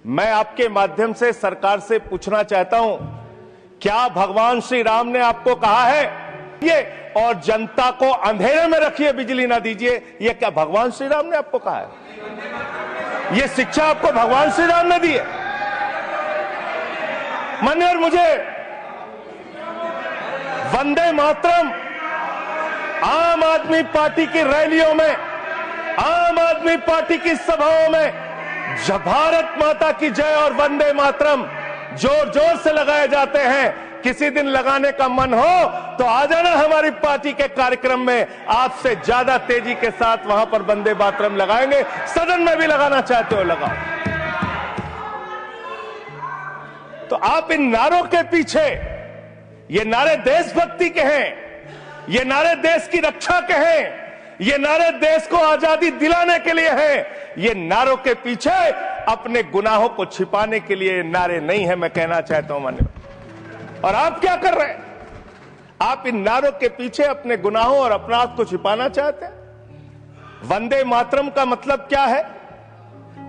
मैं आपके माध्यम से सरकार से पूछना चाहता हूं, क्या भगवान श्री राम ने आपको कहा है ये और जनता को अंधेरे में रखिए, बिजली ना दीजिए? ये क्या भगवान श्री राम ने आपको कहा है? ये शिक्षा आपको भगवान श्री राम ने दी है? मान्यवर, मुझे वंदे मातरम आम आदमी पार्टी की रैलियों में, आम आदमी पार्टी की सभाओं में भारत माता की जय और वंदे मातरम जोर जोर से लगाए जाते हैं। किसी दिन लगाने का मन हो तो आ जाना हमारी पार्टी के कार्यक्रम में, आपसे ज्यादा तेजी के साथ वहां पर वंदे मातरम लगाएंगे। सदन में भी लगाना चाहते हो लगाओ। तो आप इन नारों के पीछे, ये नारे देशभक्ति के हैं, ये नारे देश की रक्षा के हैं, ये नारे देश को आजादी दिलाने के लिए हैं। ये नारों के पीछे अपने गुनाहों को छिपाने के लिए नारे नहीं है, मैं कहना चाहता हूं माननीय। और आप क्या कर रहे हैं? आप इन नारों के पीछे अपने गुनाहों और अपराध को छिपाना चाहते हैं। वंदे मातरम का मतलब क्या है?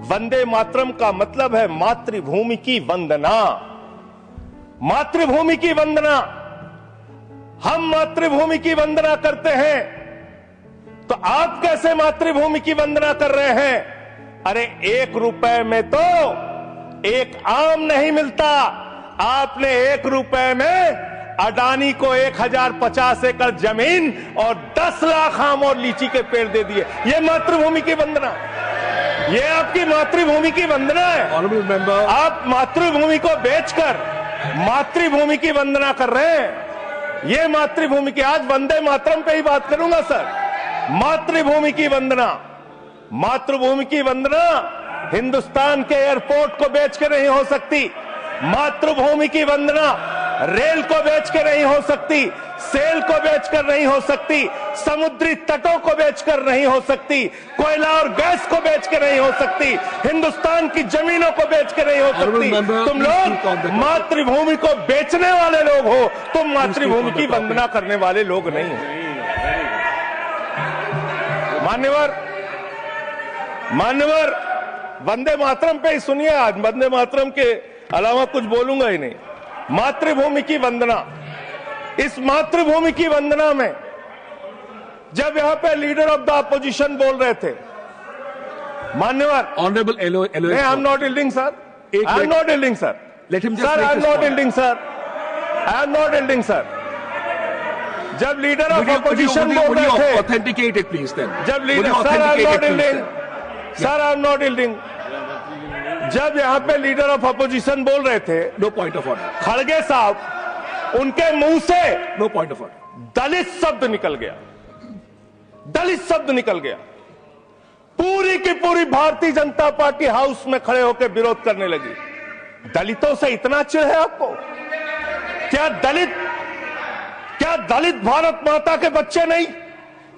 वंदे मातरम का मतलब है मातृभूमि की वंदना। मातृभूमि की वंदना। हम मातृभूमि की वंदना करते हैं, तो आप कैसे मातृभूमि की वंदना कर रहे हैं? अरे 1 रुपए में तो एक आम नहीं मिलता। आपने 1 रुपए में अडानी को 1050 एकड़ जमीन और 10 लाख आम और लीची के पेड़ दे दिए। ये मातृभूमि की वंदना, ये आपकी मातृभूमि की वंदना है। आप मातृभूमि को बेचकर मातृभूमि की वंदना कर रहे हैं। ये मातृभूमि की, आज वंदे मातरम पे ही बात करूंगा सर। मातृभूमि की वंदना, मातृभूमि की वंदना हिंदुस्तान के एयरपोर्ट को बेच के नहीं हो सकती। मातृभूमि की वंदना रेल को बेच के नहीं हो सकती, सेल को बेचकर नहीं हो सकती, समुद्री तटों को बेचकर नहीं हो सकती, कोयला और गैस को बेच के नहीं हो सकती, हिंदुस्तान की जमीनों को बेच के नहीं हो सकती। तुम लोग मातृभूमि को बेचने वाले लोग हो, तुम मातृभूमि की वंदना करने वाले लोग नहीं हो। मान्यवर, वंदे मातरम पे ही सुनिए। आज वंदे मातरम के अलावा कुछ बोलूंगा ही नहीं। मातृभूमि की वंदना, इस मातृभूमि की वंदना में जब यहां पे लीडर ऑफ द अपोजिशन बोल रहे थे, मान्यवर, honourable I am not yielding sir, I am not yielding sir, sir I am not yielding sir, I am not yielding sir. जब लीडर ऑफ अपोजिशन बोल रहे थे, ऑथेंटिकेट इट प्लीज देन। जब leader, sir I am not yielding, sir I am not yielding. जब यहां पे leader of opposition बोल रहे थे, नो पॉइंट ऑफ ऑर्डर, खड़गे साहब, उनके मुंह से नो पॉइंट ऑफ ऑर्डर, दलित शब्द निकल गया, दलित शब्द निकल गया। पूरी की पूरी भारतीय जनता पार्टी हाउस में खड़े होकर विरोध करने लगी। दलितों से इतना चिढ़ है आपको? क्या दलित भारत माता के बच्चे नहीं?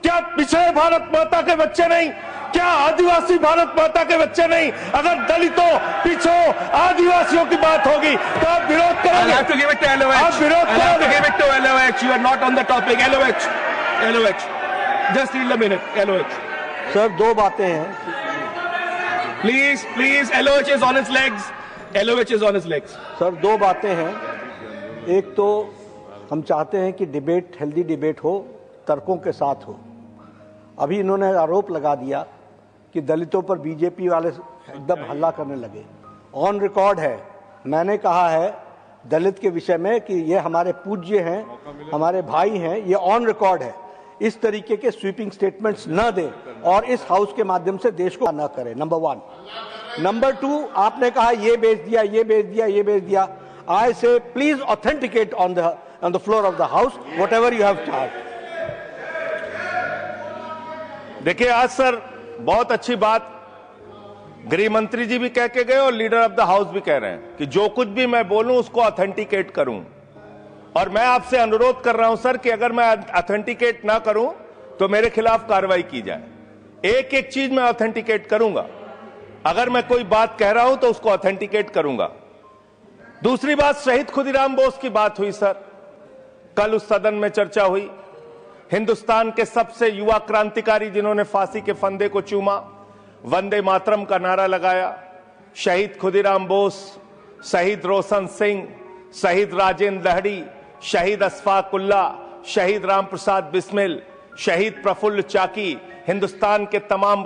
क्या पिछड़े भारत माता के बच्चे नहीं? क्या आदिवासी भारत माता के बच्चे नहीं? अगर दलितों, पिछड़ों, आदिवासियों की बात होगी तो आप विरोध करोगे? आप विरोध करोगे? You are not on the topic. LOH. Just need a minute. LOH. Sir, 2 बातें हैं। Please. LOH is on its legs. LOH is on its legs. Sir, 2 बातें हैं। एक तो हम चाहते हैं कि डिबेट, हेल्दी डिबेट हो, तर्कों के साथ हो। अभी इन्होंने आरोप लगा दिया कि दलितों पर बीजेपी वाले एकदम हल्ला करने लगे। ऑन रिकॉर्ड है, मैंने कहा है दलित के विषय में कि ये हमारे पूज्य हैं, हमारे भाई हैं। ये ऑन रिकॉर्ड है। इस तरीके के स्वीपिंग स्टेटमेंट्स न दें और इस हाउस के माध्यम से देश को न करें, नंबर 1। नंबर 2, आपने कहा ये बेच दिया, ये बेच दिया, ये बेच दिया। आई से please authenticate on the floor of the house whatever you have charge. देखिए, आज सर बहुत अच्छी बात गृह मंत्री जी भी कह के गए और लीडर ऑफ द हाउस भी कह रहे हैं कि जो कुछ भी मैं बोलूं उसको ऑथेंटिकेट करूं। और मैं आपसे अनुरोध कर रहा हूं सर कि अगर मैं ऑथेंटिकेट ना करूं तो मेरे खिलाफ कार्रवाई की जाए। एक एक चीज मैं ऑथेंटिकेट करूंगा। अगर मैं कोई बात कह रहा हूं तो उसको ऑथेंटिकेट करूंगा। दूसरी बात, शहीद खुदीराम बोस की बात हुई सर, कल उस सदन में चर्चा हुई। हिंदुस्तान के सबसे युवा क्रांतिकारी जिन्होंने फांसी के फंदे को चूमा, वंदे मातरम का नारा लगाया, शहीद खुदीराम बोस, शहीद रोशन सिंह, शहीद राजेंद्र लहड़ी, शहीद अशफाक उल्ला, शहीद राम प्रसाद बिस्मिल, शहीद प्रफुल्ल चाकी, हिंदुस्तान के तमाम